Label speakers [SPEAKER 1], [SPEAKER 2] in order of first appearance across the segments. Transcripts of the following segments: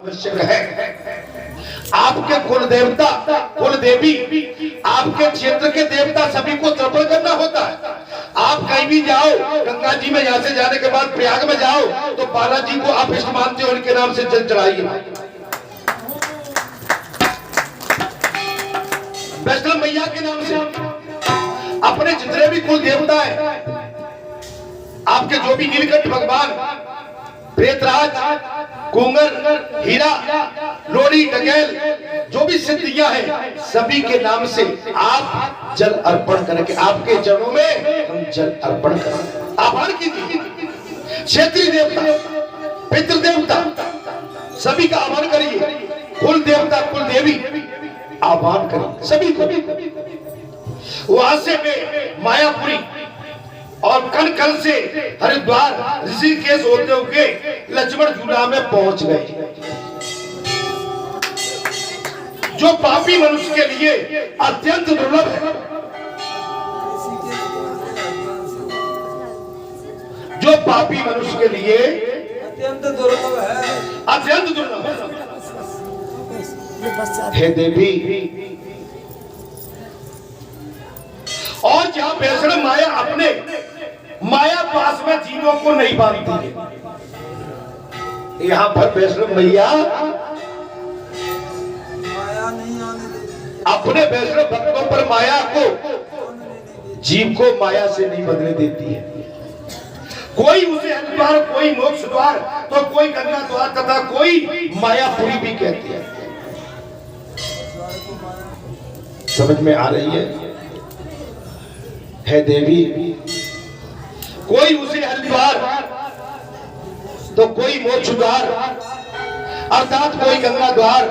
[SPEAKER 1] आवश्यक है। आपके कुल देवता कुल देवी आपके क्षेत्र के देवता सभी को तर्पण करना होता है। आप कहीं भी जाओ, गंगा जी में यहाँ से जाने के बाद प्रयाग में जाओ तो बालाजी को आप इष्ट मानते हो, उनके नाम से जल चढ़ाइए। वैष्णव मैया के नाम से अपने जितने भी कुल देवता है, आपके जो भी नीलकंठ भगवान, प्रेतराज, कुंगर, हीरा, लोरी, डगेल, जो भी सिद्धियां हैं, सभी के नाम से आप जल अर्पण करके आपके चरणों में हम जल अर्पण करें। आभार कीजिए। क्षेत्रीय देवता, पितृ देवता, सभी का आह्वान करिए। कुल देवता, कुल देवी आह्वान करिए सभी को। वहां से मैं मायापुरी और कनकल से हरिद्वार, ऋषिकेश होते हुए लक्ष्मण झूला में पहुंच गए। जो पापी मनुष्य के लिए अत्यंत दुर्लभ है, जो पापी मनुष्य के लिए
[SPEAKER 2] अत्यंत दुर्लभ है,
[SPEAKER 1] अत्यंत दुर्लभ है। हे देवी, और जहां वैष्णव माया अपने माया पास में जीवों को नहीं बांधती है, यहाँ पर वैष्णव मैया
[SPEAKER 2] माया नहीं आने देती।
[SPEAKER 1] अपने वैष्णव भक्तों पर माया को, जीव को माया से नहीं बदलने देती है। कोई उसे हरिद्वार, कोई मोक्ष द्वार, तो कोई गंगा द्वार, तथा कोई मायापुरी भी कहती है। समझ में आ रही है? है देवी, कोई उसे हरिद्वार तो कोई मोक्ष द्वार, अर्थात कोई गंगा द्वार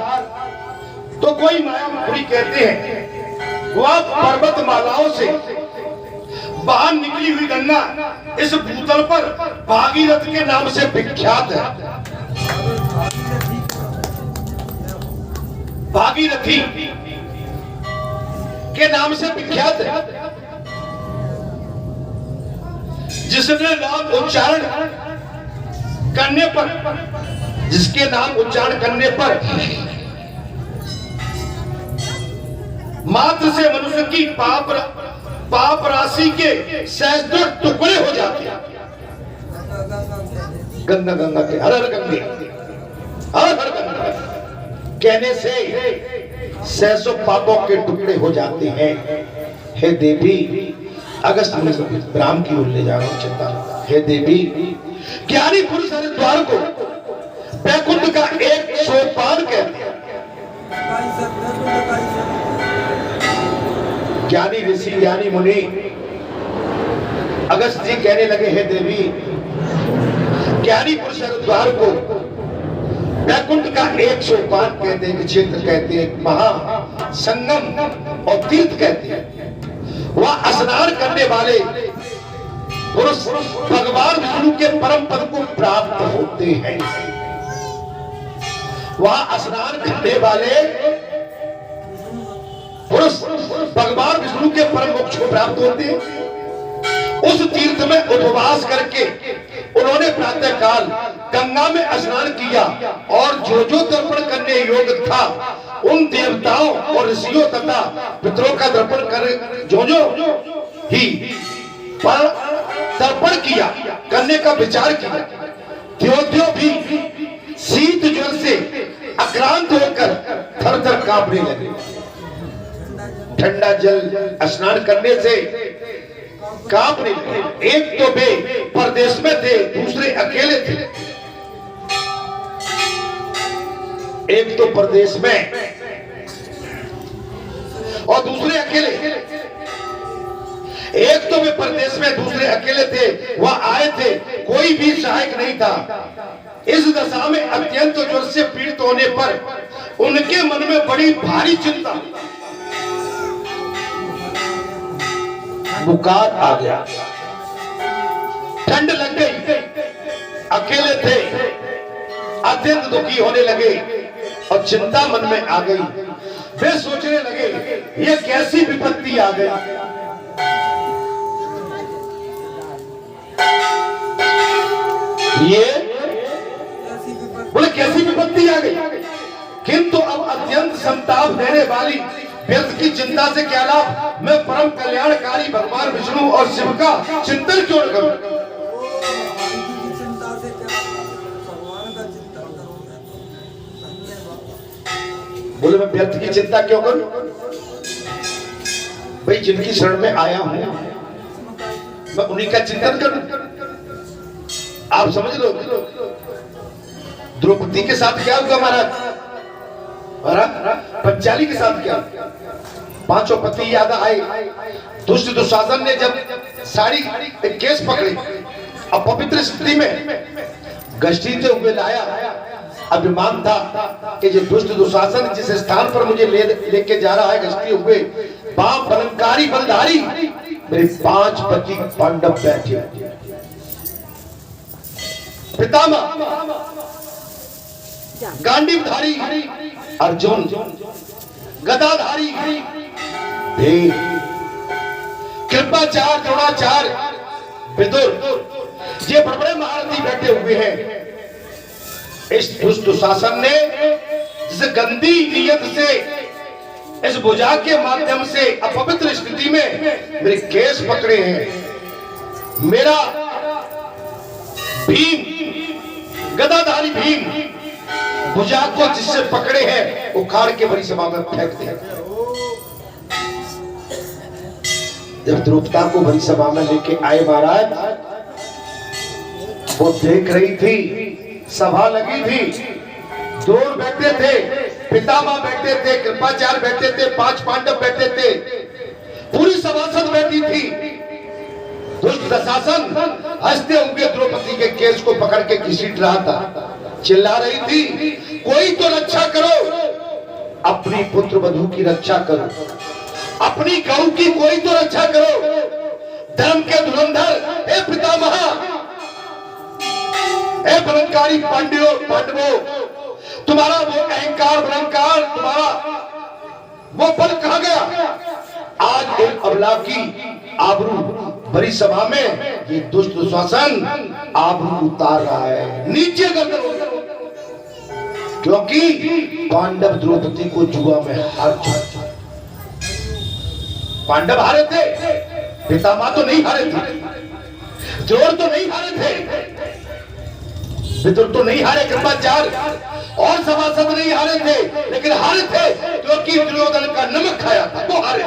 [SPEAKER 1] तो कोई मायापुरी कहते हैं। वह पर्वत मालाओं से बाहर निकली हुई गंगा इस भूतल पर भागीरथ के नाम से विख्यात है। भागीरथी के नाम से विख्यात है। जिसने नाम उच्चारण करने पर, जिसके नाम उच्चारण करने पर मात्र से मनुष्य की पाप राशि के सहस्त्र टुकड़े हो जाते हैं। गंगा गंगा के हर हर गंगे, हर हर गंगा कहने से सहसों पापों के टुकड़े हो जाते हैं। हे देवी, अगस्त राम की ओर ले जा रहा हूं, चिंता। हे देवी, ज्ञानी पुरुष हरिद्वार को वैकुंठ का एक सोपान कहते हैं। ज्ञानी ऋषि, ज्ञानी मुनि अगस्त जी कहने लगे, हे देवी, ज्ञानी पुरुष हरिद्वार को वैकुंठ का एक सोपान कहते हैं, क्षेत्र कहते हैं, महा संगम और तीर्थ कहते हैं। वह स्नान करने वाले पुरुष भगवान विष्णु के परम पद को प्राप्त होते हैं। वह स्नान करने वाले पुरुष भगवान विष्णु के परम मोक्ष को प्राप्त होते हैं। उस तीर्थ में उपवास करके उन्होंने प्रातः काल गंगा में स्नान किया और जो जो तर्पण करने योग्य था उन देवताओं और ऋषियों तथा पितरों का तर्पण कर जो ही तर्पण किया करने का विचार किया, त्यों भी शीत जल से आक्रांत होकर थर थर कांपने लगे। ठंडा जल स्नान करने से कांपने लगे। एक तो वे परदेश में थे, दूसरे अकेले थे। एक तो परदेश में और दूसरे अकेले। एक तो वे परदेश में, दूसरे अकेले थे। वह आए थे, कोई भी सहायक नहीं था। इस दशा में अत्यंत ज्वर से पीड़ित होने पर उनके मन में बड़ी भारी चिंता, बुखार आ गया, ठंड लग गई, अकेले थे, अत्यंत दुखी होने लगे और चिंता मन में आ गई। वे सोचने लगे, ये कैसी विपत्ति आ गई। ये बोले कैसी विपत्ति आ गई। संताप देने वाली व्यर्थ की चिंता से क्या लाभ। मैं परम कल्याणकारी भगवान विष्णु और शिव का चिंतन क्यों न करूं।
[SPEAKER 2] की चिंता से क्या भगवान का चिंतन करोगे तो धन्य बाबा।
[SPEAKER 1] बोले मैं व्यर्थ की चिंता क्यों करूं। भाई जिनकी शरण में आया हूं मैं उन्हीं का चिंतन करूं। आप समझ लो। द्रौपदी के साथ क्या हुआ महाराज। पंचाली के साथ क्या। पांचों पति याद आए। दुष्ट दुशासन ने जब साड़ी केस पकड़ी अपवित्र स्थिति में घसीटते हुए लाया। अभिमान था कि जो दुष्ट दुशासन जिस स्थान पर मुझे लेके जा रहा है घसीटते हुए बाप बलंकारी बलधारी मेरे 5 पति पांडव बैठे। पितामह गांडीवधारी अर्जुन गदाधारी भीम कृपाचार्य द्रोणाचार्य विदुर ये बड़े बड़े महारथी बैठे हुए हैं। इस दुष्ट शासन ने जिस गंदी नियत से इस भुजा के माध्यम से अपवित्र स्थिति में मेरे केस पकड़े हैं। मेरा भीम गदाधारी भीम भुजा को जिससे पकड़े हैं उखाड़ के बड़ी सभा में फेंक दिया। जब द्रौपदी को बड़ी सभा में लेके आए महाराज वो देख रही थी सभा लगी थी। द्रोण बैठे थे पितामह बैठे थे कृपाचार्य बैठे थे 5 पांडव बैठे थे पूरी सभासद बैठी थी। दुष्ट शासन हंसते हुए द्रौपदी के केस को पकड़ के घसीट रहा था। चिल्ला रही थी कोई तो रक्षा करो अपनी पुत्र वधू की रक्षा करो अपनी गौ की कोई तो रक्षा करो। धर्म के धुरंधर हे पितामह हे बलंकारी पांडवों तुम्हारा वो अहंकार बलंकार तुम्हारा वो बल कहां गया। आज एक अबला की आबरू बड़ी सभा में ये दुष्ट शासन आबरू उतार रहा है नीचे कर क्योंकि पांडव द्रौपदी को जुआ में हार चुके। पांडव हारे थे पितामह तो नहीं हारे थे द्रोण तो नहीं हारे थे विदुर तो नहीं हारे कृपाचार्य और सभासद नहीं हारे थे लेकिन हारे थे क्योंकि दुर्योधन का नमक खाया था वो हारे।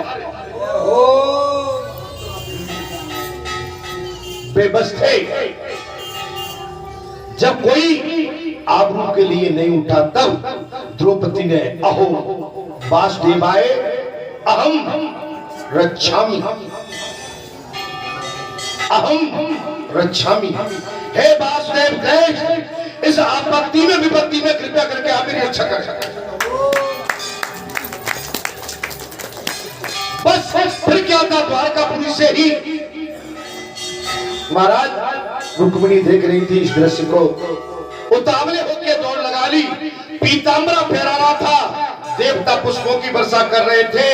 [SPEAKER 1] बेबस थे। जब कोई आबरू के लिए नहीं उठा तब द्रौपदी ने अहो वासुदेवाय अहम रक्षामि हे वासुदेव देश इस आपत्ति में विपत्ति में कृपया करके आप मेरी रक्षा कर। बस फिर क्या था द्वारकापुरी से ही महाराज रुक्मिणी देख रही थी इस दृश्य को उतावले होकर दौड़ लगा ली। पीतांबरा फहरा रहा था देवता पुष्पों की वर्षा कर रहे थे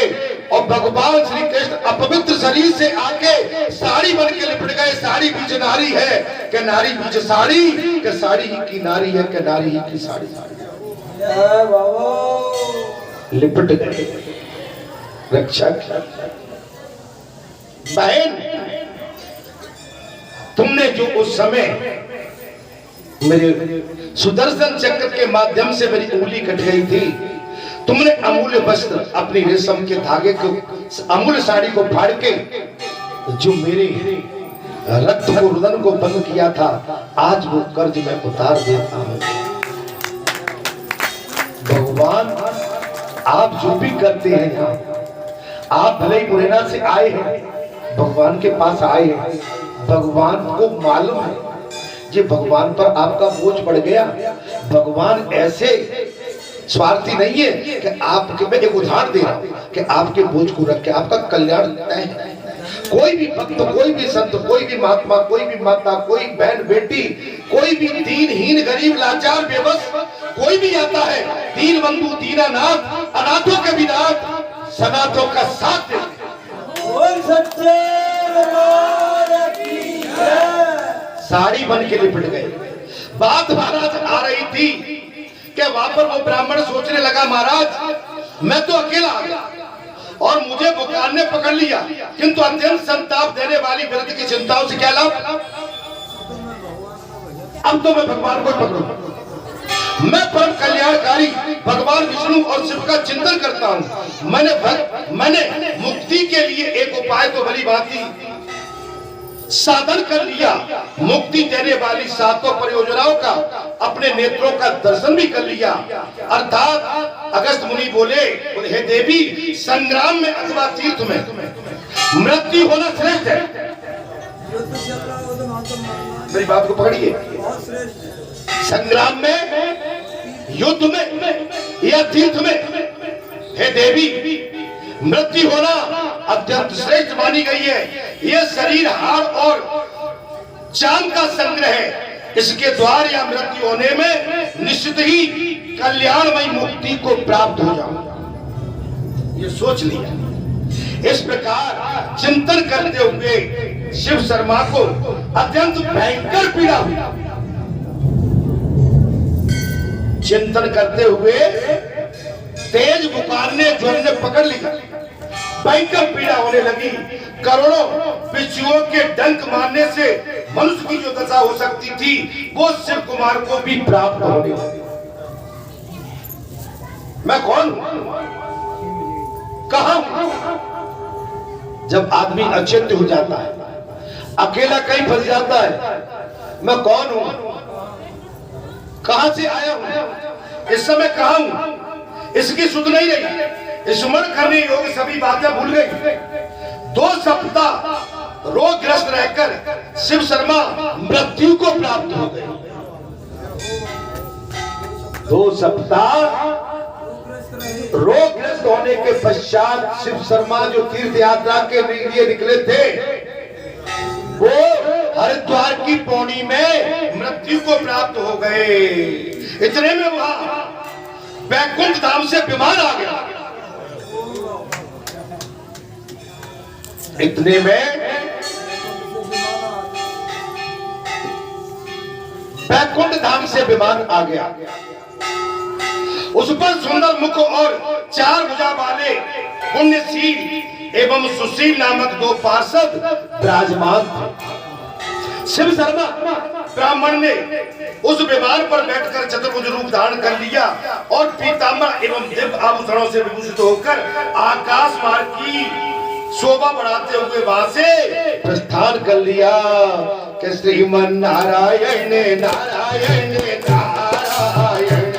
[SPEAKER 1] और भगवान श्री कृष्ण अपवित्र शरीर से आके साड़ी बन के लिपट गए। साड़ी बीच नारी है कि नारी बीच साड़ी कि साड़ी ही की नारी है कि नारी ही की साड़ी लिपट गए। रक्षा बहन तुमने जो उस समय मेरे सुदर्शन चक्र के माध्यम से मेरी उंगली कट गई थी तुमने अमूल्य वस्त्र अपनी रेशम के धागे को अमूल्य साड़ी को फाड़ के जो मेरे रक्त को रुदन को बंद किया था आज वो कर्ज मैं उतार देता हूं। भगवान आप जो भी करते हैं यहाँ आप भले ही मुरैना से आए हैं भगवान के पास आए हैं भगवान को मालूम है ये भगवान पर आपका बोझ पड़ गया। भगवान ऐसे स्वार्थी नहीं है कि आपके मैं एक उदाहरण दे रहा हूं कि आपके बोझ को रख के आपका कल्याण तय है। कोई भी भक्त कोई भी संत कोई भी महात्मा कोई भी माता कोई बहन बेटी कोई भी दीनहीन गरीब लाचार बेबस कोई भी आता है दीन बंधु दीनानाथ अनाथों के विनाथ सनाथों का साथ देते साड़ी बन के लिपट गए। बात महाराज आ रही थी कि वहां पर वो ब्राह्मण सोचने लगा महाराज मैं तो अकेला आ गया और मुझे बुखार ने पकड़ लिया, किंतु अत्यंत संताप देने वाली व्रत की चिंताओं से क्या लाभ? अब तो मैं भगवान को पकड़ू। मैं परम कल्याणकारी भगवान विष्णु और शिव का चिंतन करता हूँ। मैंने मुक्ति के लिए एक उपाय तो भली भांति साधन कर लिया, मुक्ति देने वाली सातों परियोजनाओं का अपने नेत्रों का दर्शन भी कर लिया। अर्थात अगस्त मुनि बोले, हे देवी, संग्राम में अथवा तीर्थ में मृत्यु होना श्रेष्ठ है। मेरी बात को पकड़िए, संग्राम में, युद्ध में या तीर्थ में, हे देवी, मृत्यु होना अत्यंत श्रेष्ठ मानी गई है। यह शरीर, हाड़ और चाम का संग्रह है। इसके द्वार या मृत्यु होने में निश्चित ही कल्याणमयी मुक्ति को प्राप्त हो जाऊंगा। ये सोच लिया। इस प्रकार चिंतन करते हुए शिव शर्मा को अत्यंत भयंकर पीड़ा हुई। चिंतन करते हुए तेज बुखार ने ज्वर ने पकड़ लिया, भयंकर पीड़ा होने लगी। करोड़ों बिच्छुओं के डंक मारने से मनुष्य की जो दशा हो सकती थी, वो शिव कुमार को भी प्राप्त होने लगी। मैं कौन हूं, कहां हूं? जब आदमी अचिंत्य हो जाता है, अकेला कहीं फंस जाता है, मैं कौन हूं, कहां से आया हूं, इस समय कहां हूं, इसकी सुध नहीं रही। स्मरण करने योग्य सभी बातें भूल गई। 2 सप्ताह रोगग्रस्त रहकर शिव शर्मा मृत्यु को प्राप्त हो गए। 2 सप्ताह रोगग्रस्त होने के पश्चात शिव शर्मा जो तीर्थ यात्रा के लिए निकले थे, वो हरिद्वार की पौड़ी में मृत्यु को प्राप्त हो गए। इतने में वहां वैकुंठ धाम से विमान आ गया। इतने में वैकुंठ धाम से विमान आ गया। उस पर सुंदर मुख और 4 भुजा वाले पुण्यशील एवं सुशील नामक 2 पार्षद विराजमान थे। शिव शर्मा ब्राह्मण ने उस विमान पर बैठकर चतुर्भुज रूप धारण कर लिया और पीताम्बर एवं दिव्य आभूषणों से विभूषित होकर आकाश मार्ग की शोभा बढ़ाते हुए वहां से प्रस्थान कर लिया कि श्रीमन नारायण नारायण नारायण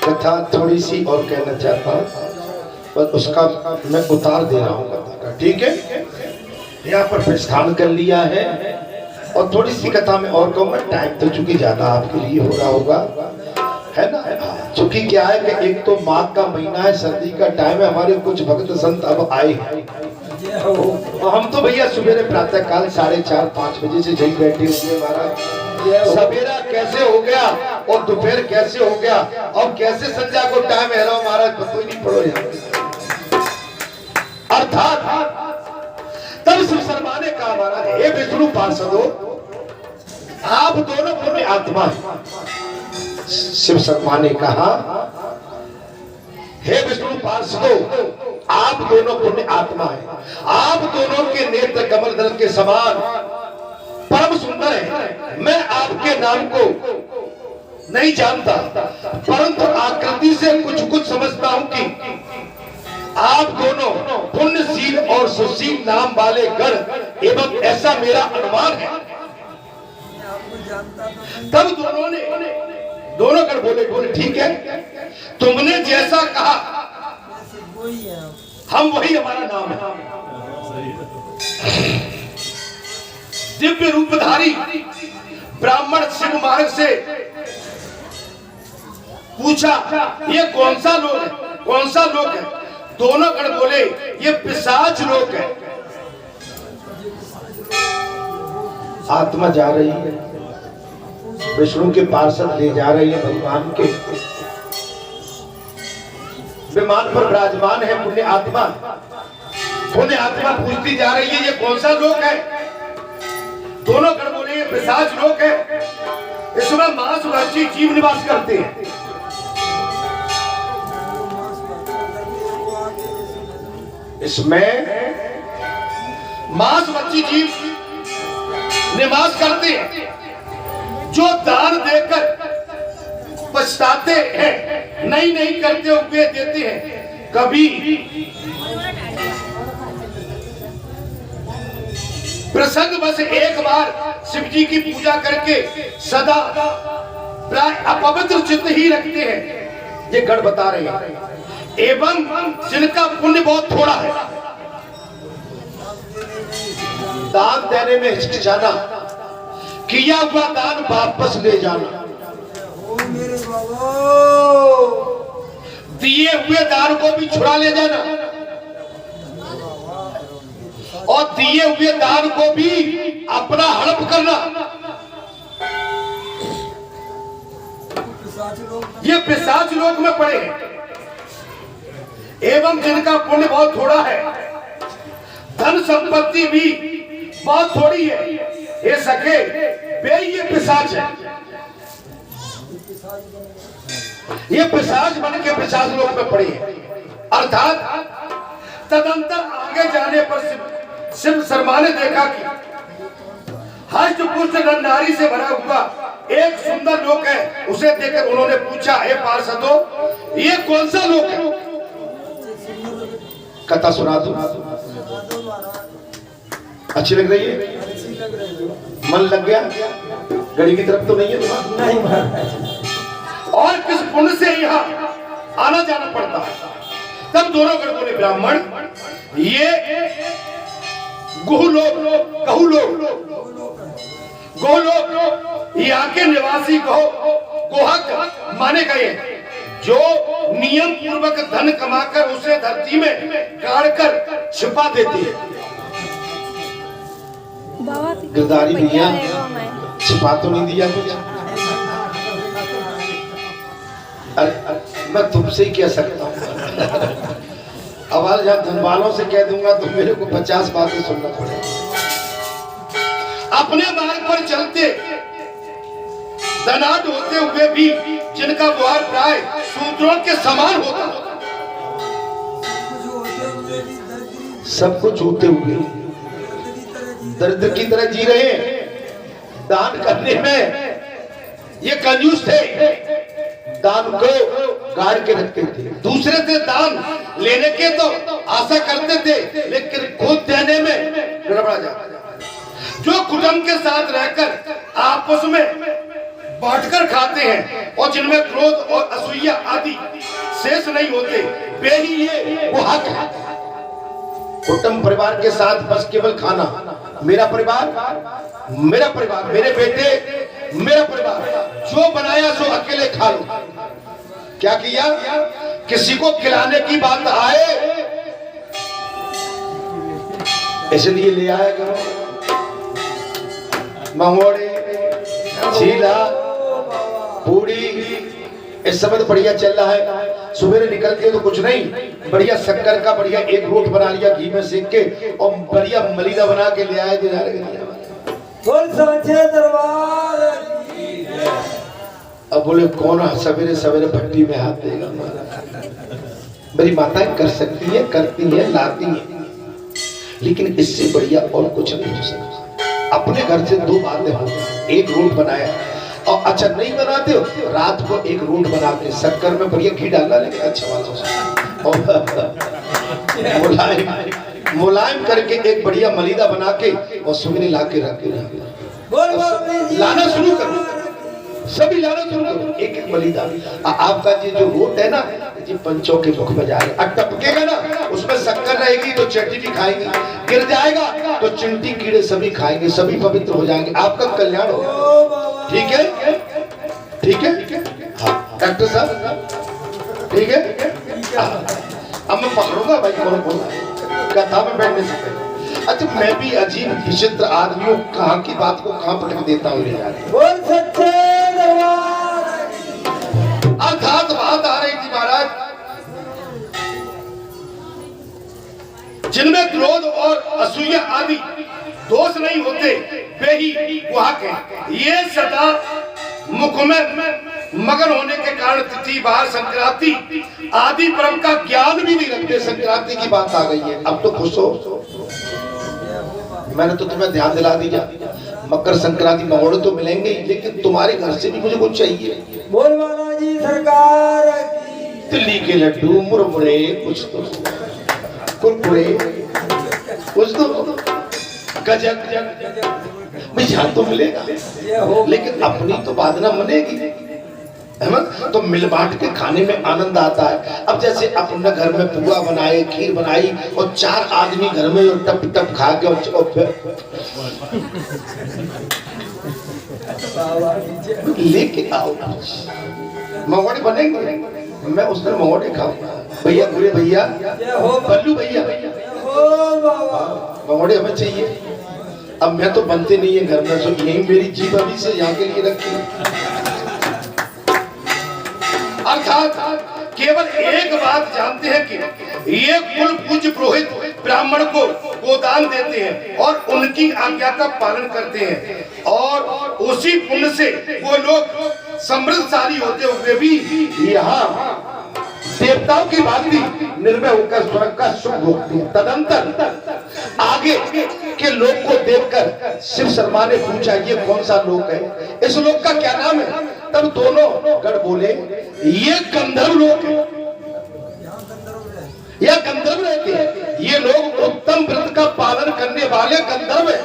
[SPEAKER 1] कथा थोड़ी सी और कहना चाहता हूँ, पर उसका मैं उतार दे रहा हूँ कथा का, ठीक है। यहाँ पर प्रस्थान कर लिया है और थोड़ी सी कथा में और कहूँगा, टाइम तो चूंकि ज्यादा आपके लिए हो रहा होगा, है ना। चूंकि क्या है कि एक तो माघ का महीना है, सर्दी का टाइम है, हमारे कुछ भक्त संत अब आए हैं। हम तो भैया सुबेरे प्रातः काल 4:30-5 बजे से जही बैठे हुए महाराज। सवेरा कैसे हो गया और दोपहर कैसे हो गया और कैसे संध्या को टाइम है रहा महाराज, पता ही नहीं पड़ो यार। अर्थात तब शिव शर्मा ने कहा, महाराज हे विष्णु पार्षदो, आप दोनों पुण्य आत्मा हैं। शिव शर्मा ने कहा, हे विष्णु पार्षदो, आप दोनों पुण्य आत्मा हैं। आप दोनों के नेत्र कमल दल के समान परम सुंदर है। मैं आपके नाम को नहीं जानता, परंतु आकृति से कुछ समझता हूं कि आप दोनों पुण्यशील और सुशील नाम वाले गण एवं ऐसा मेरा अनुमान है। तब दोनों गण बोले ठीक है, तुमने जैसा कहा हम वही हमारा नाम है। दिव्य रूपधारी ब्राह्मण शिव मार्ग से पूछा, ये कौन सा लोक है, कौन सा लोक है? दोनों गण बोले, ये पिशाच लोक है। आत्मा जा रही है, विष्णु के पार्षद ले जा रही है भगवान के विमान पर विराजमान है पुण्य आत्मा। पुण्य आत्मा पूछती जा रही है, ये कौन सा लोक है? दोनों गण बोले, ये पिशाच लोक है, इसमें मांसभक्षी जीव निवास करते हैं। इसमें मांसभक्षी जीव निवास करते हैं, जो दान देकर पछताते हैं, नहीं करते हुए देते हैं। कभी प्रसंग बस एक बार शिव जी की पूजा करके सदा प्राय अपवित्र चित्त ही रखते हैं, ये गण बता रहे हैं। एवं जिनका पुण्य बहुत थोड़ा है, दान देने में हिचकिचाना, किया हुआ दान वापस ले जाना, दिए हुए दान को भी छुड़ा ले जाना और दिए हुए दान को भी अपना हड़प करना, ये पिशाच लोक में पड़े हैं। एवं जिनका पुण्य बहुत थोड़ा है, धन संपत्ति भी बहुत थोड़ी है, ये सके वे ये पिशाच है। ये पिशाच बन के पिशाच लोक में पड़े हैं। अर्थात तदंतर आगे जाने पर शिव शर्मा ने देखा कि हष्ट पुष्ट नर नारी से भरा हुआ एक सुंदर लोक है। उसे देखकर उन्होंने पूछा, हे पार्षदों, ये कौन सा लोक है? कथा सुना दो, अच्छी लग रही है, मन लग गया, गड़ी की तरफ तो नहीं है तुम्हारा? और किस पुण्य से यहाँ आना जाना पड़ता है? तब दोनों गण बोले, ब्राह्मण, ये गोलोक यहाँ के निवासी गोहक माने गए, जो नियम पूर्वक धन कमाकर उसे धरती में गाड़कर छिपा देते हैं। गिरधारी भैया छिपा तो नहीं दिया कुछ? अरे मैं तुमसे ही कह सकता हूँ। अब आज जब धनवालों से कह दूंगा तो मेरे को 50 बातें सुनना पड़ेगा। अपने मार्ग पर चलते धनाढ्य होते हुए भी जिनका व्यवहार प्राय शूद्रों के समान होता, सब कुछ होते हुए दरिद्र की तरह जी रहे हैं। दान करने में ये कंजूस थे, दान को गाड़ के रखते थे, दूसरे से दान लेने के तो आशा करते थे, लेकिन खुद देने में गड़बड़ा जाता। जो कुटुंब के साथ रहकर आपस में बांटकर खाते हैं और जिनमें क्रोध और असूया आदि शेष नहीं होते, वे ही ये वो हक है। कुटुंब परिवार के साथ बस केवल खाना, मेरा परिवार, मेरा परिवार, मेरे बेटे, मेरा परिवार, जो बनाया सो अकेले खा लो। क्या किया? किसी को खिलाने की बात आए इसलिए ले आया करो मंगोड़े, चीला, पूड़ी। इस समय तो बढ़िया चल रहा है। सुबह निकल के तो कुछ नहीं, बढ़िया शक्कर का बढ़िया एक रोट बना लिया घी में सेक के और बढ़िया मलीदा बना के ले आए।
[SPEAKER 2] बोल सांचे दरबार।
[SPEAKER 1] अब बोले कौन सवेरे सवेरे भट्टी में हाथ देगा? मेरी माताएं कर सकती है, करती है, लाती है, लेकिन इससे बढ़िया और कुछ नहीं हो सकता। अपने घर से दो बातें हो, एक रोट बनाया और अच्छा नहीं बनाते हो रात को एक रोट बना के शक्कर में बढ़िया घी डालना, लेकिन अच्छा वाला और मुलायम करके एक बढ़िया मलीदा बना के और सुगनी ला के रख के लाना शुरू करो। सभी लाना शुरू करो एक एक मलीदा। आपका ये जो रोट है ना, ये पंचों के मुख में जाएगा, टपकेगा ना, उसमें शक्कर रहेगी तो चट्टी भी खाएंगे, गिर जाएगा तो चिंटी कीड़े सभी खाएंगे, सभी पवित्र हो जाएंगे, आपका कल्याण होगा। ठीक है? ठीक है? हाँ डॉक्टर साहब ठीक है? अब मैं पकड़ूंगा भाई कौन बोला कथा में बैठने से पहले। अच्छा मैं भी अजीब विचित्र आदमियों कहाँ की बात को कहाँ पटक देता हूँ यार।
[SPEAKER 2] बोल सच्चे दरबार।
[SPEAKER 1] अर्थात बात आ रही थी महाराज, जिनमें क्रोध और असूया आदि दोष नहीं होते वे ही वहां के। ये सदा मुख में मगन होने के कारण तिथि बार संक्रांति आदि पर्व का ज्ञान भी नहीं रखते। संक्रांति की बात आ गई है, अब तो खुश हो, मैंने तो तुम्हें ध्यान दिला दिया। मकर संक्रांति महोड़े तो मिलेंगे ही, लेकिन तुम्हारे घर से भी मुझे कुछ चाहिए।
[SPEAKER 2] बोल बालाजी सरकार की।
[SPEAKER 1] दिल्ली के लड्डू, मुरमुरे, कुछ तो कुरकुरे, कुछ तो गजक यहाँ तो मिलेगा, लेकिन अपनी तो बात ना मनेगी है ना? तो मिल बांट के खाने में आनंद आता है। अब जैसे अपने घर में पुआ बनाए, खीर बनाई और 4 आदमी घर में और टप टप खा के और लेके आओ मंगोड़े बनेंगे, मैं उस दिन मंगोड़े खाऊंगा। भैया पूरे भैया, बल्लू भैया, मंगोड़े हमें चाहिए। अब मैं तो बनते नहीं है घर में, तो यही मेरी जीभ अभी से यहाँ के लिए रखी। अर्थात केवल एक बात जानते हैं कि ये कुल पूज्य पुरोहित ब्राह्मण को गोदान देते हैं और उनकी आज्ञा का पालन करते हैं, और उसी पुण्य से वो लोग समृद्धशाली होते हुए भी यहाँ देवताओं की भांति निर्भय होकर स्वर्ग का सुख भोगते हैं। तदंतर आगे के लोग को देखकर शिव शर्मा ने पूछा ये कौन सा लोक है, इस लोक का क्या नाम है? तब दोनों गण बोले ये गंधर्व लोक है, यह गंधर्व रहते हैं, ये लोग उत्तम व्रत का पालन करने वाले गंधर्व है,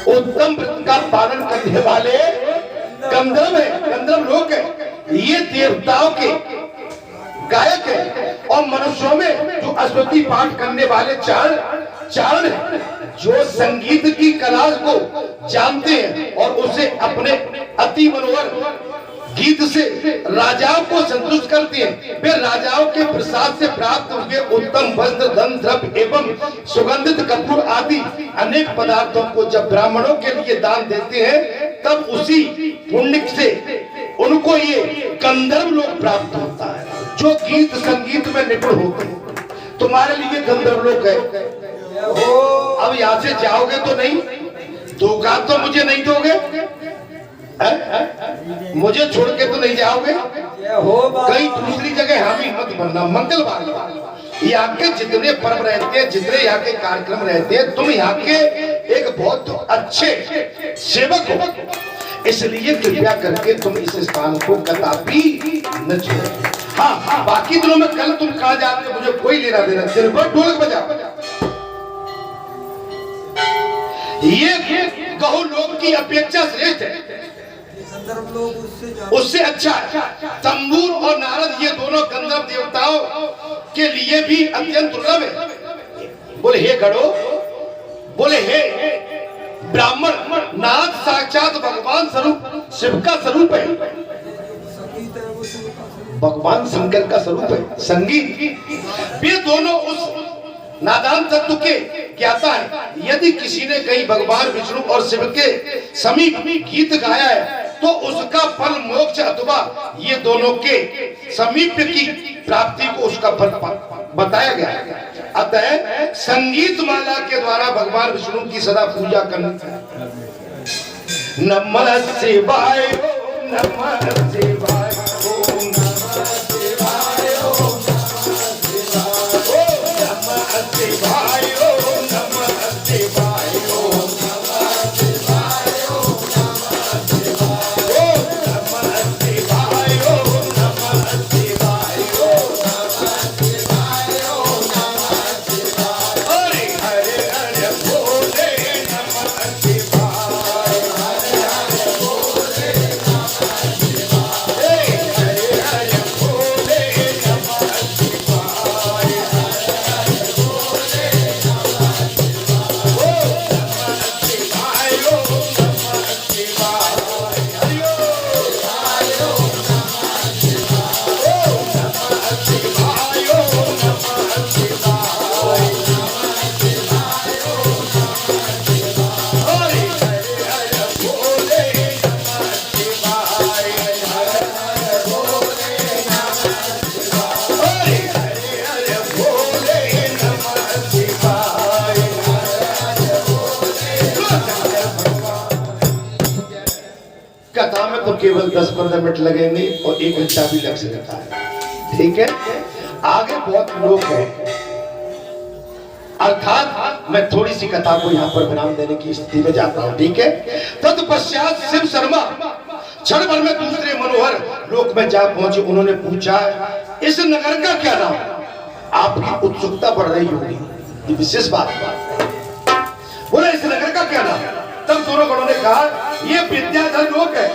[SPEAKER 1] उत्तम व्रत का पालन करने वाले गंधर्व है, गंधर्व लोक है। ये देवताओं के गायक है और मनुष्यों में जो अश्वती पाठ करने वाले चारण है, जो संगीत की कला को जानते हैं और उसे अपने अति मनोहर गीत से राजाओं को संतुष्ट करते हैं। वे राजाओं के प्रसाद से प्राप्त हुए उत्तम वस्त्र, धन, द्रव्य एवं सुगंधित कपूर आदि अनेक पदार्थों को जब ब्राह्मणों के लिए दान देते हैं, तब उसी पुण्य से उनको ये गंधर्व लोक प्राप्त होता है, जो गीत संगीत में निपुण होते हैं। तुम्हारे लिए गंधर्व लोक है। अब यहाँ से जाओगे तो नहीं, धोखा तो मुझे नहीं दोगे, मुझे छोड़ के तो नहीं जाओगे, कहीं दूसरी जगह हामी मत बनना। मंगलवार यहाँ के जितने पर्व रहते हैं, जितने यहाँ के कार्यक्रम रहते हैं, तुम यहाँ के एक बहुत अच्छे सेवक हो, इसलिए कृपया करके तुम इस स्थान को कदापि न छोड़ो। हाँ, बाकी दिनों में कल तुम कहा जाते मुझे कोई लेना देना, दिन भर ढोलक बजाओ। ये गहु लोक की अपेक्षा श्रेष्ठ है, उससे अच्छा है। तंबूर और नारद ये दोनों गंधर्व देवताओं के लिए भी अत्यंत दुर्लभ है। बोले हे गणो, बोले हे ब्राह्मण, नाथ साक्षात भगवान स्वरूप शिव का स्वरूप है, भगवान शंकर का स्वरूप है संगीत। वे दोनों उस नादान तत्व के ज्ञाता है। यदि किसी ने कहीं भगवान विष्णु और शिव के समीप गीत गाया है तो उसका फल मोक्ष अथवा ये दोनों के समीप की प्राप्ति को उसका फल बताया गया है। अतः संगीत माला के द्वारा भगवान विष्णु की सदा पूजा करनी चाहिए। नमः शिवाय, नमः शिवाय, ओम नमः शिवाय, ओम नमः शिवाय, ओम नमः शिवाय, ओम नमः शिवाय, ओम नमः शिवाय, ओम नमः शिवाय, ओम नमः शिवाय, ओम नमः शिवाय, ओम नमः शिवाय, हरे हरे हरे बोले नमः शिवाय, हरे हरे बोले नमः शिवाय, हरे हरे बोले नमः शिवाय, कथा में तो केवल 10-15 मिनट लगेंगे और 1 घंटा भी लग सकता है। ठीक है, आगे बहुत लोग हैं, अर्थात मैं थोड़ी सी कथा को यहाँ पर विराम देने की स्थिति में जाता हूँ। ठीक है, तत्पश्चात शिव शर्मा क्षण भर में दूसरे मनोहर लोक में जा पहुंचे। उन्होंने पूछा, इस नगर का क्या नाम? आपकी उत्सुकता बढ़ रही होगी, ये विशेष बात। बोले इस नगर का क्या नाम? तब दोनों गणों ने कहा, ये विद्याधर लोक है,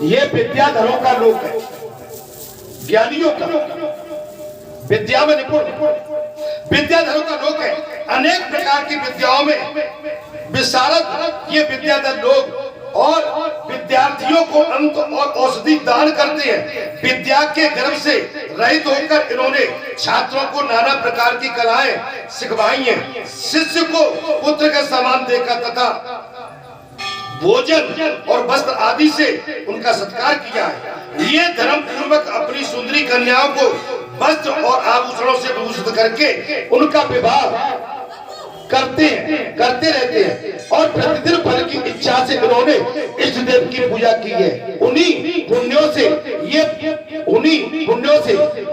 [SPEAKER 1] ये विद्याधरों का लोक है, ज्ञानियों का, विद्या में निपुण विद्याधरों का लोक है। अनेक प्रकार की विद्याओं में विशारद ये विद्याधर लोग और विद्यार्थियों को अंत और औषधि दान करते हैं। विद्या के गर्भ से रहित होकर इन्होंने छात्रों को नाना प्रकार की कलाएं सिखवाई हैं। शिष्य को पुत्र का सम्मान देकर तथा भोजन और वस्त्र आदि से उनका सत्कार किया है। ये धर्म पूर्वक अपनी सुंदरी कन्याओं को वस्त्र और आभूषणों से भूषित करके उनका विवाह करते रहते हैं और प्रतिदिन फल की इच्छा से इन्होंने इष्ट देव की पूजा की है। उन्हीं पुण्यों से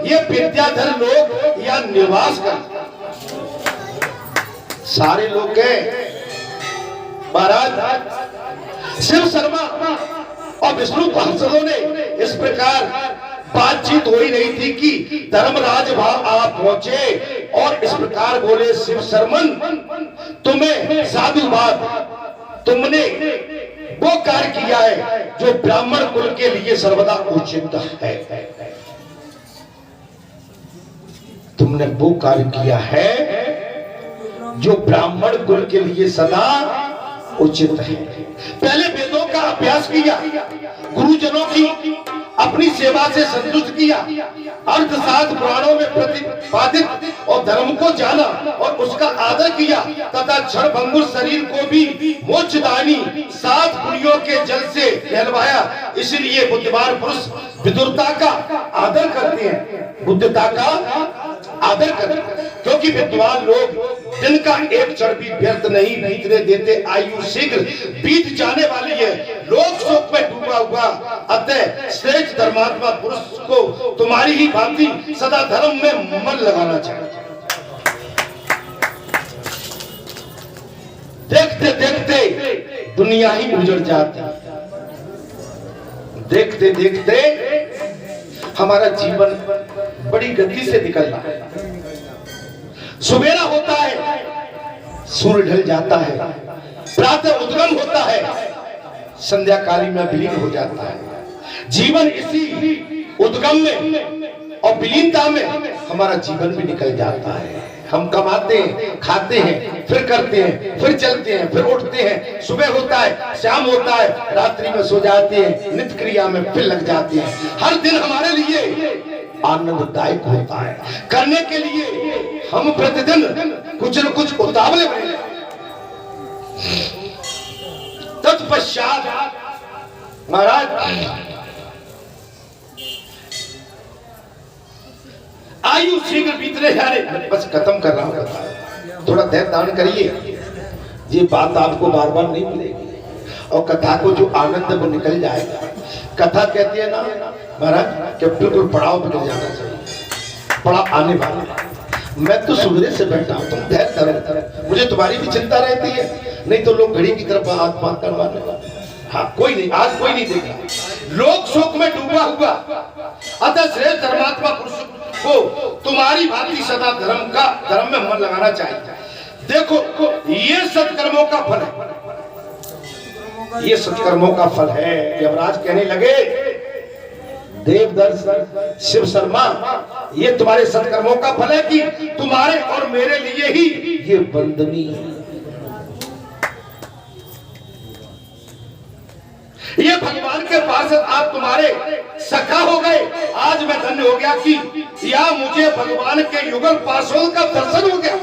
[SPEAKER 1] ये विद्याधर लोग यहाँ निवास करते। सारे लोग हैं महाराज। शिव शर्मा और विष्णु पार्षदों ने इस प्रकार बातचीत हो ही रही थी कि धर्मराज वहां आप पहुंचे और इस प्रकार बोले, शिव शर्मन तुम्हें साधुवाद, तुमने वो कार्य किया है जो ब्राह्मण कुल के लिए सर्वदा उचित है। तुमने वो कार्य किया है जो ब्राह्मण कुल के लिए सदा उचित है। पहले वेदों का अभ्यास किया, गुरुजनों की अपनी सेवा से संतुष्ट किया, अर्थशास्त्र पुराणों में प्रतिपादित और धर्म को जाना और उसका आदर किया तथा क्षणभंगुर शरीर को भी मोक्षदायिनी 7 पुलियों के जल से नहलवाया। इसलिए बुद्धिमान पुरुष विदुरता का आदर करते हैं, बुद्धता का आदर करते हैं, क्योंकि विद्वान लोग दिन का एक क्षण भी व्यर्थ नहीं बीतने देते। आयु शीघ्र बीत जाने वाली है, लोग शोक में डूबा हुआ। अतः श्रेष्ठ धर्मात्मा पुरुष को तुम्हारी ही भांति सदा धर्म में मन लगाना चाहिए। देखते देखते दुनिया ही गुजर जाती, देखते देखते हमारा जीवन बड़ी गति से निकल रहा है। सुबेरा होता है, सूर्य ढल जाता है, प्रातः उद्गम होता है, संध्या काली में विलीन हो जाता है। जीवन इसी उद्गम में और विलीनता में हमारा जीवन भी निकल जाता है। हम कमाते हैं, खाते हैं, फिर करते हैं, फिर चलते हैं, फिर उठते हैं, सुबह होता है, शाम होता है, रात्रि में सो जाते हैं, नित्य क्रिया में फिर लग जाते हैं। हर दिन हमारे लिए आनंददायक होता है, करने के लिए हम प्रतिदिन कुछ न कुछ उतावले बने। तत्पश्चात महाराज आयु शीघ्र बीतने जा रहे, बस खत्म कर रहा हूं, थोड़ा धैर्य धारण करिए, ये बात आपको बार बार नहीं मिलेगी और कथा को जो आनंद वो निकल जाएगा। कथा कहती है ना महाराज कि बिल्कुल पड़ाव निकल जाना चाहिए, पड़ाव आने वाला। मैं तो सुबह से बैठा हूं, तुम धैर्य धरो, मुझे तुम्हारी भी चिंता रहती है, नहीं तो लोग घड़ी की तरफ हाथ मार करवाने वाले। हाँ कोई नहीं, आज कोई नहीं देगा, लोग शोक में डूबा हुआ। अतः श्रेष्ठ धर्मात्मा पुरुष को तुम्हारी भांति सदा धर्म में मन लगाना चाहिए। देखो ये सत्कर्मों का फल है, ये सत्कर्मों का फल है। यमराज कहने लगे देवदर्शन शिव शर्मा, ये तुम्हारे सत्कर्मों का फल है कि तुम्हारे और मेरे लिए ही ये वंदनीय है, ये भगवान के पास आप तुम्हारे सखा हो गए। आज मैं धन्य हो गया कि या मुझे भगवान के युगल पार्षद का दर्शन हो गया।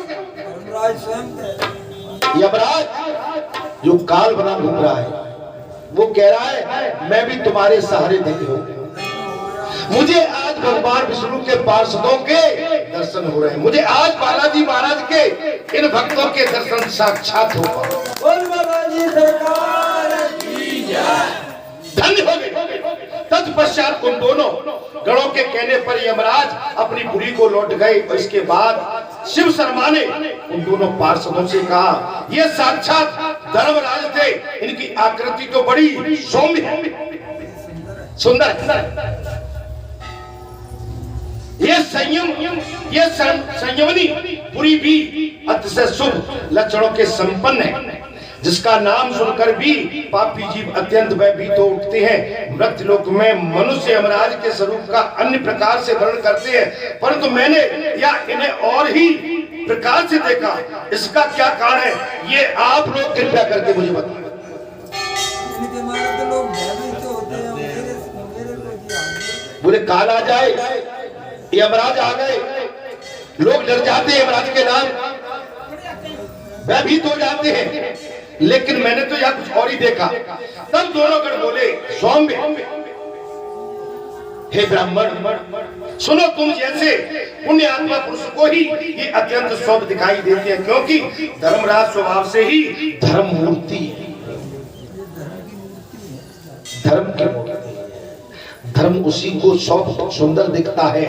[SPEAKER 1] यमराज जो काल बना घूम रहा है वो कह रहा है मैं भी तुम्हारे सहारे धन्य हो गया। मुझे आज भगवान विष्णु के पार्षदों के दर्शन हो रहे हैं, मुझे आज बालाजी महाराज के इन भक्तों के दर्शन साक्षात हो धन्य हो गए। तत्पश्चात उन दोनों गणों के कहने पर यमराज अपनी पुरी को लौट गए। इसके बाद शिव शर्मा ने उन दोनों पार्षदों से कहा ये साक्षात धर्मराज थे, इनकी आकृति तो बड़ी सौम्य है, सुंदर है, ये संयमनी पुरी भी अतिशय शुभ लक्षणों के संपन्न है, जिसका नाम सुनकर भी पापी जीव अत्यंत भयभीत हो उठते हैं। मृत्युलोक में मनुष्य यमराज के स्वरूप का अन्य प्रकार से वर्णन करते हैं, परंतु मैंने या इन्हें और ही प्रकार से देखा। इसका क्या कारण है ये आप लोग कृपया करके मुझे बताएं। बोले काल आ जाए, यमराज आ गए, लोग डर जाते हैं यमराज के नाम, भयभीत हो जाते हैं, लेकिन मैंने तो यहाँ कुछ और ही देखा। तब दोनों गण बोले सौम्य, हे ब्राह्मण सुनो, तुम जैसे पुण्य आत्मा पुरुष को ही ये अत्यंत सौम्य दिखाई देते हैं, क्योंकि धर्मराज स्वभाव से ही धर्म मूर्ति, धर्म की धर्म उसी को सौम्य सुंदर दिखता है,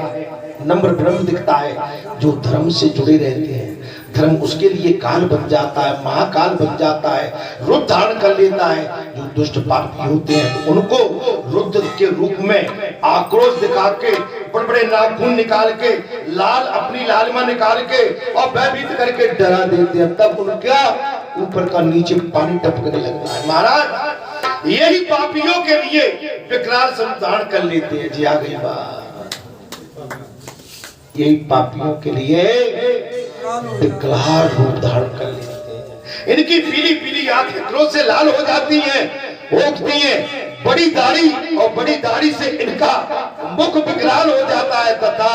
[SPEAKER 1] नम्र ब्रह्म दिखता है जो धर्म से जुड़े रहते हैं। धर्म उसके लिए काल बन जाता है, महाकाल बन जाता है, रूप धारण कर लेता है। जो दुष्ट पापी होते हैं तो उनको रुद्र के रूप में आक्रोश दिखा के, बड़े बड़े नाखून निकाल के, लाल अपनी लालिमा निकाल के और भयभीत करके डरा देते हैं। तब उनका ऊपर का नीचे पानी टपकने लगता है। महाराज यही पापियों के लिए विकराल स्वरूप धारण कर लेते हैं। जी आ गई बात, यही पापियों के लिए विकराल रूप धारण कर लेते हैं। इनकी पीली पीली आंखें क्रोध से लाल हो जाती हैं, उठती हैं, बड़ी दाढ़ी और बड़ी दाढ़ी से इनका मुख विकराल हो जाता है तथा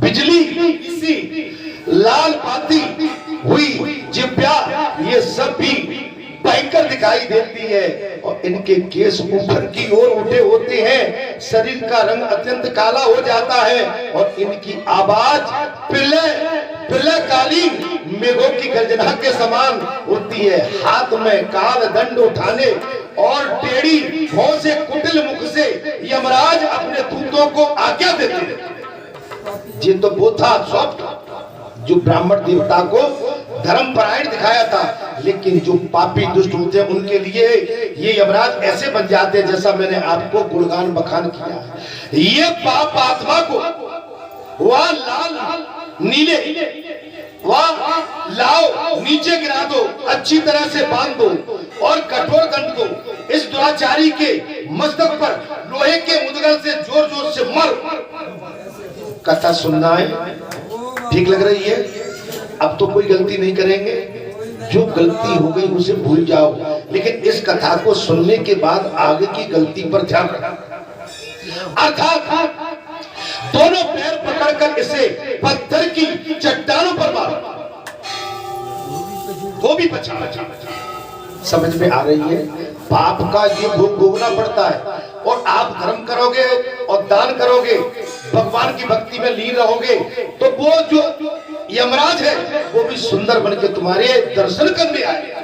[SPEAKER 1] बिजली इसी लाल पाती हुई जिब्या ये सब भी भयंकर दिखाई देती है और इनके केस ऊपर की ओर उठे होते हैं। शरीर का रंग अत्यंत काला हो जाता है और इनकी आवाज पिल्ले काली मेघों की गर्जना के समान होती है। हाथ में काल दंड उठाने और टेढ़ी भौं से कुटिल मुख से यमराज अपने दूतों को आज्ञा देते हैं। ये तो वो था स्वप्न जो ब्राह्मण देवता को धर्म परायण दिखाया था, लेकिन जो पापी दुष्ट होते हैं उनके लिए ये यमराज ऐसे बन जाते हैं जैसा मैंने आपको गुणगान बखान किया। ये पाप आत्मा को वहां लाल नीले वहां लाओ नीचे गिरा दो, अच्छी तरह से बांध दो और कठोर दंड दो। इस दुराचारी के मस्तक पर लोहे के मुद्गल से जोर जोर से मर। कथा सुनना है, ठीक लग रही है? अब तो कोई गलती नहीं करेंगे, जो गलती हो गई उसे भूल जाओ, लेकिन इस कथा को सुनने के बाद आगे की गलती पर ध्यान रखना। अर्थात दोनों पैर पकड़कर इसे पत्थर की चट्टानों पर मारो, वो भी बचा। समझ में आ रही है? पाप का ये भोग भोगना पड़ता है, और आप धर्म करोगे और दान करोगे, भगवान की भक्ति में लीन रहोगे, तो वो जो यमराज है वो भी सुंदर बनके तुम्हारे दर्शन करने आएगा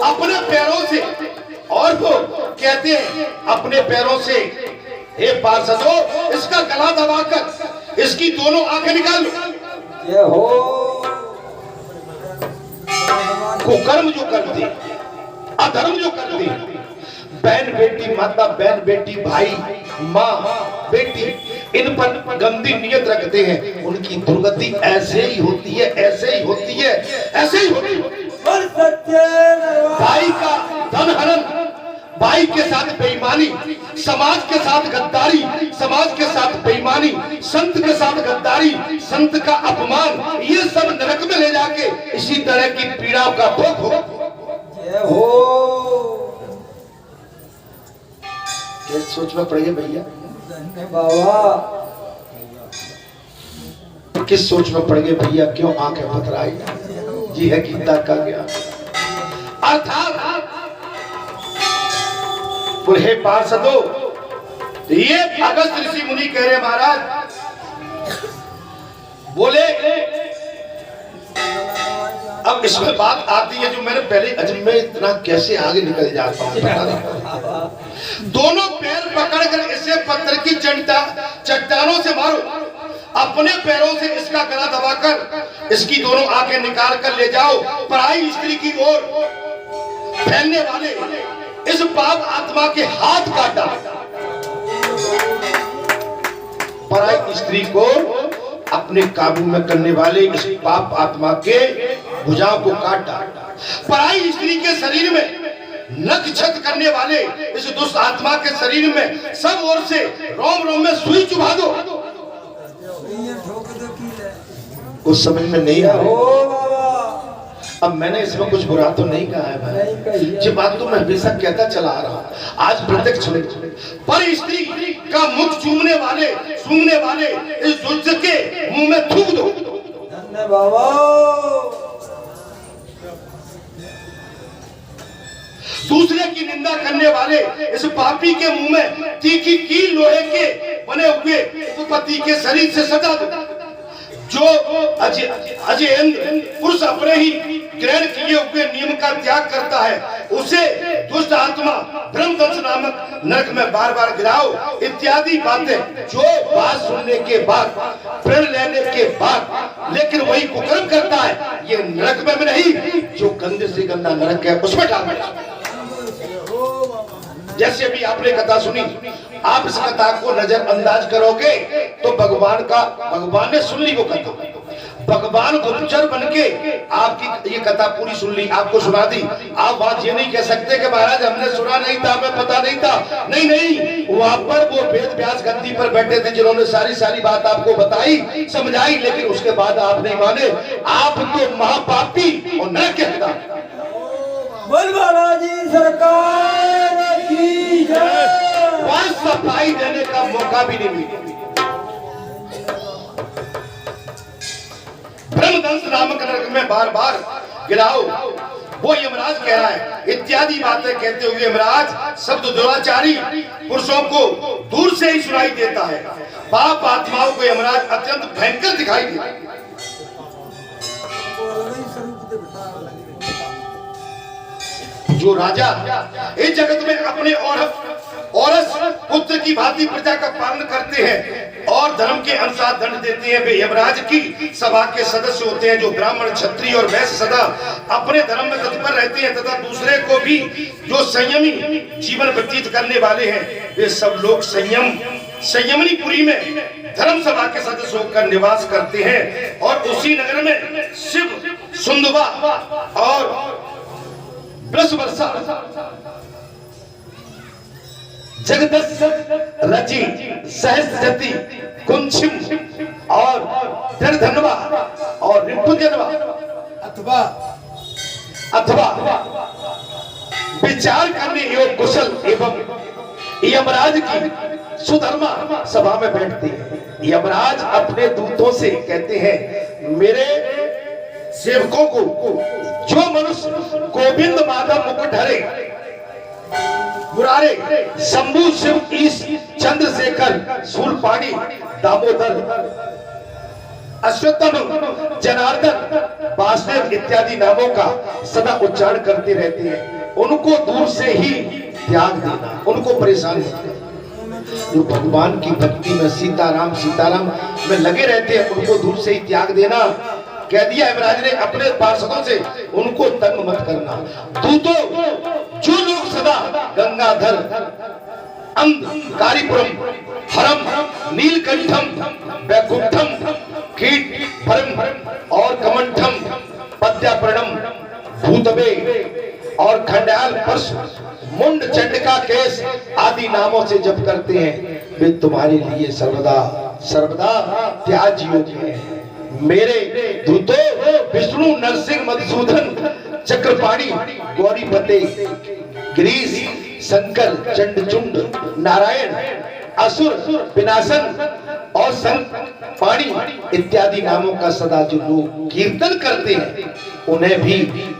[SPEAKER 1] अपने पैरों से। और वो कहते हैं अपने पैरों से, हे पार्षदों, इसका गला दबाकर इसकी दोनों आंखें निकाल लो। कुकर्म जो करते, अधर्म जो करते, बहन बेटी, माता बहन बेटी, भाई माँ बेटी, इन पर गंदी नियत रखते हैं, उनकी दुर्गति ऐसे ही होती है, ऐसे ही होती है, ऐसे ही होती है। भाई का धन हनन, भाई के साथ बेईमानी, समाज के साथ गद्दारी, समाज के साथ बेईमानी, संत के साथ गद्दारी, संत का अपमान, ये सब नरक में ले जाके इसी तरह की पीड़ाओं का भोग हो। सोच में पड़ेगा भैया
[SPEAKER 2] बाबा,
[SPEAKER 1] किस सोच में पड़ गए भैया? क्यों आंखें पथराई? जी है गीता का ज्ञान। अर्थात हे पार्षदों, ये अगस्त ऋषि मुनि कह रहे महाराज, बोले अब इसमें बात आती है जो मैंने पहले, अजब में इतना कैसे आगे निकल जाता हूं पता नहीं। दोनों पैर पकड़कर इसे पत्थर की चट्टानों से मारो, अपने पैरों से इसका गला दबाकर इसकी दोनों आंखें निकाल कर ले जाओ। पराई स्त्री की ओर फैलने वाले इस पाप आत्मा के हाथ काटा, पराई स्त्री को अपने काबू में करने वाले इस पाप आत्मा के भुजाओं को काटा, पराई स्त्री के शरीर में नख छत करने वाले इस दुष्ट आत्मा के शरीर में सब ओर से रोम रोम में सुई चुभा दो। कुछ समझ में नहीं आ रहा। अब मैंने इसमें कुछ बुरा तो नहीं कहा है भाई, ये बात तो मैं हमेशा कहता चला आ रहा हूँ, आज प्रत्यक्ष पर स्त्री का मुख सूंघने वाले इस दुष्ट के मुंह में थूक दो।
[SPEAKER 2] बाबा,
[SPEAKER 1] दूसरे की निंदा करने वाले इस पापी के मुंह में तीखी कील लोहे के बने हुए पति के शरीर से सजा दो। जो अजय पुरुष अपने ही ग्रहण किए हुए नियम का त्याग करता है, उसे दुष्ट आत्मा ब्रह्मदंश नामक नरक में बार बार गिराओ। इत्यादि बातें जो बात सुनने के बाद, प्रण लेने के बाद, लेकिन वही कुकर्म करता है, ये नरक में नहीं, जो गंदे से गंदा नरक है उसमें डाल। जैसे अभी आपने कथा सुनी, आप इस कथा को नजरअंदाज करोगे तो भगवान ने सुन ली वो कथा, भगवान गुप्तचर बनके आपकी ये कथा पूरी सुन ली, आपको सुना दी। आप बात ये नहीं कह सकते कि महाराज हमने सुना नहीं था, हमें पता नहीं था। नहीं, वहां पर वो वेद व्यास गद्दी पर बैठे थे जिन्होंने सारी बात आपको बताई, समझाई, लेकिन उसके बाद आप नहीं माने। आप तो महापापी और न कहता।
[SPEAKER 2] बोल बालाजी सरकार की जय।
[SPEAKER 1] सफाई देने का मौका भी नहीं मिला। ब्रह्मदंश नामक नरक में बार बार गिराओ, वो यमराज कह रहा है। इत्यादि बातें कहते हुए यमराज शब्द दुराचारी पुरुषों को दूर से ही सुनाई देता है। पाप आत्माओं को यमराज अत्यंत भयंकर दिखाई देता है। जो राजा इस जगत में अपने औरस पुत्र की भांति प्रजा का पालन करते हैं और धर्म के अनुसार दंड देते हैं, वे यमराज की सभा के सदस्य होते हैं। जो ब्राह्मण, क्षत्रिय और वैश्य सदा अपने धर्म में तत्पर रहते हैं तथा दूसरे को भी जो संयमी जीवन व्यतीत करने वाले हैं, वे सब लोग संयमनीपुरी में धर्म सभा के सदस्य होकर निवास करते हैं। और उसी नगर में शिव, सुंदुबा और जगदस रचि सहस्रजति कुंचिम और धनवा और रिपुजनवा
[SPEAKER 2] अथवा
[SPEAKER 1] अथवा विचार करने एवं कुशल एवं यमराज की सुधर्मा सभा में बैठते हैं। यमराज अपने दूतों से कहते हैं, मेरे सेवकों को जो मनुष्य गोविंद माधव मुकुटधरे मुरारे शंभु शिव ईश चंद्रशेखर शूलपाणी दामोदर अश्वत्थम जनार्दन वासुदेव इत्यादि नामों का सदा उच्चारण करते रहते हैं, उनको दूर से ही त्याग देना, उनको परेशान मत करना। जो भगवान की भक्ति में सीताराम सीताराम में लगे रहते हैं, उनको दूर से ही त्याग देना। कह दिया यमराज ने अपने पार्षदों से, उनको तंग मत करना। दूतों, जो लोग सदा गंगाधर कारीपुरम हरम नीलकंठम वैकुंठम कीट परम और कमंठम पद्यापर्णम भूतबे और खंडाल पर्श मुंड चंडिका केश आदि नामों से जप करते हैं, वे तुम्हारे लिए सर्वदा सर्वदा त्याज्य योग्य हैं। मेरे दूतों, विष्णु नरसिंह मधुसूदन चक्रपाणी गौरीपते गिरीश शंकर चंडचुंड नारायण असुर विनाशन और पाणी इत्यादि नामों का सदा जो लोग कीर्तन करते हैं, उन्हें भी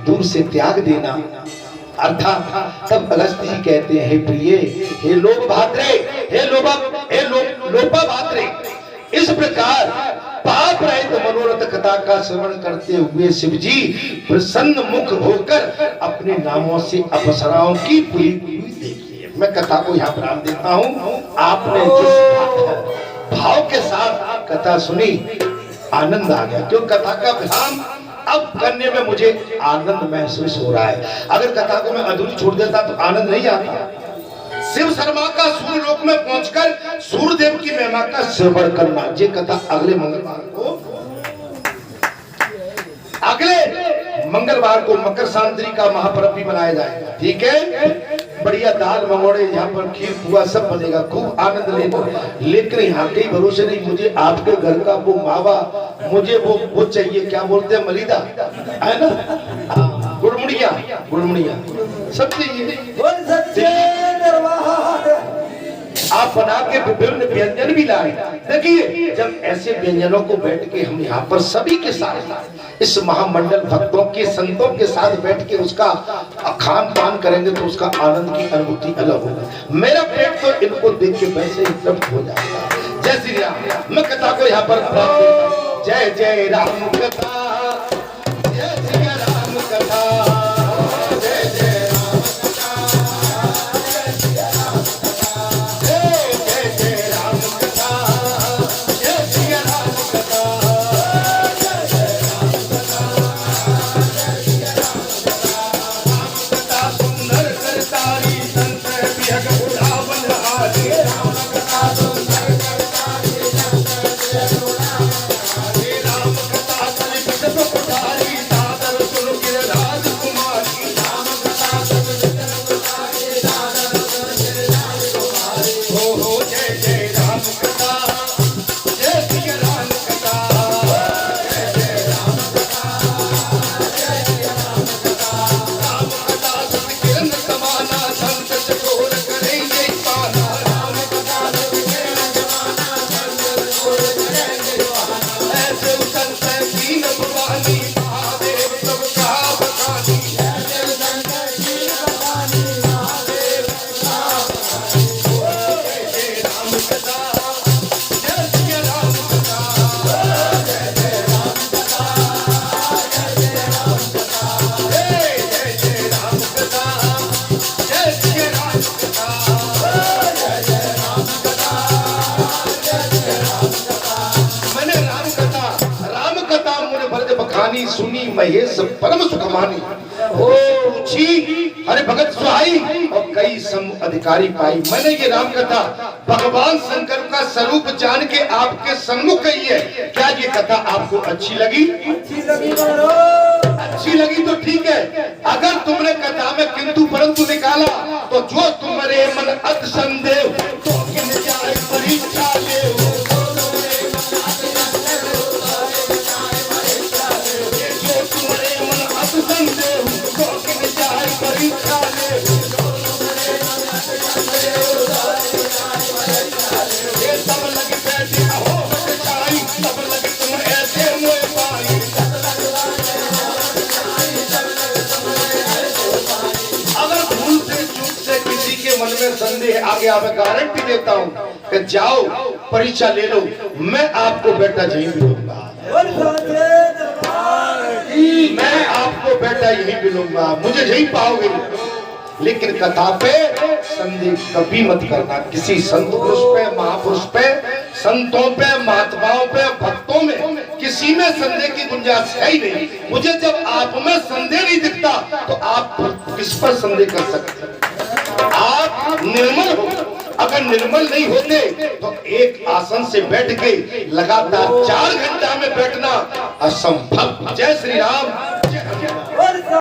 [SPEAKER 1] दूर से त्याग देना। अर्थात तब अगस्त्य जी कहते हैं, हे प्रिय, हे लोभ भाद्रे, हे लोपा भाद्रे, इस प्रकार पाप रहित मनोरथ कथा का श्रवण करते हुए शिव जी प्रसन्न मुख होकर अपने नामों से अप्सराओं की पूरी देखिए। मैं कथा को यहाँ प्रारंभ देता हूँ। आपने जिस भाव के साथ कथा सुनी, आनंद आ गया, क्यों कथा का विराम अब करने में मुझे आनंद महसूस हो रहा है। अगर कथा को मैं अधूरी छोड़ देता तो आनंद नहीं आता। शिव शर्मा का सूर्यलोक में पहुंचकर सूर्यदेव की महिमा का श्रवण करना, ये कथा अगले मंगलवार को मकर संक्रांति का महापर्व भी मनाया जाएगा। ठीक है, बढ़िया दाल मंगोड़े, यहाँ पर खीर पुआ सब बनेगा, खूब आनंद लेना। लेकिन यहाँ के भरोसे नहीं, मुझे आपके घर का वो मावा, मुझे वो चाहिए, क्या बोलते हैं, मलिदा है ना, गुड़मुड़िया सब चाहिए। आप बना के विभिन्न व्यंजन भी लाए। देखिए, जब ऐसे व्यंजनों को बैठ के हम यहाँ पर सभी के साथ इस महामंडल भक्तों के संतों के साथ बैठ के उसका खान पान करेंगे तो उसका आनंद की अनुभूति अलग होगी। मेरा पेट तो इनको देख के वैसे ही तृप्त हो जाएगा। जय श्री राम। मैं कथा को यहाँ पर जय जय राम कथा, जय श्री राम कथा, सुनी महेश परम सुखमानी, ओ रुचि अरे भगत सुहाई और कई सम अधिकारी पाई। मैंने ये राम कथा भगवान शंकर का स्वरूप जान के आपके सम्मुख कही है। क्या ये कथा आपको अच्छी लगी?
[SPEAKER 2] अच्छी लगी महाराज।
[SPEAKER 1] अच्छी लगी तो ठीक है। अगर तुमने कथा में किंतु परंतु निकाला निकाला तो जो तुम्हारे मन अत संदेह तो किन जाए परीक्षा ले जो तुम्हारे मन अत संदेह तो किन जाए परीक्षा ले ये सब लगे बैठे हो सच्चाई सब लगे तुम ऐसे मोए पाई अगर भूल से चूक से किसी के मन में संदेह आ गया मैं गारंटी देता हूं कि जाओ परीक्षा ले लो मैं आपको बेटा यही मिलूंगा
[SPEAKER 2] बोल साचे दरबार की
[SPEAKER 1] मैं आपको बेटा यही मिलूंगा मुझे यही पाओगे लेकिन कथा पे संदेह कभी मत करना किसी संत पुरुष पे महापुरुष पे संतों पे महात्माओं पे भक्तों में किसी में संदेह की गुंजाइश है ही नहीं मुझे जब आप में संदेह नहीं दिखता तो आप किस पर संदेह कर सकते आप निर्मल हो अगर निर्मल नहीं होते तो एक आसन से बैठ के लगातार 4 घंटा में बैठना असंभव जय श्री राम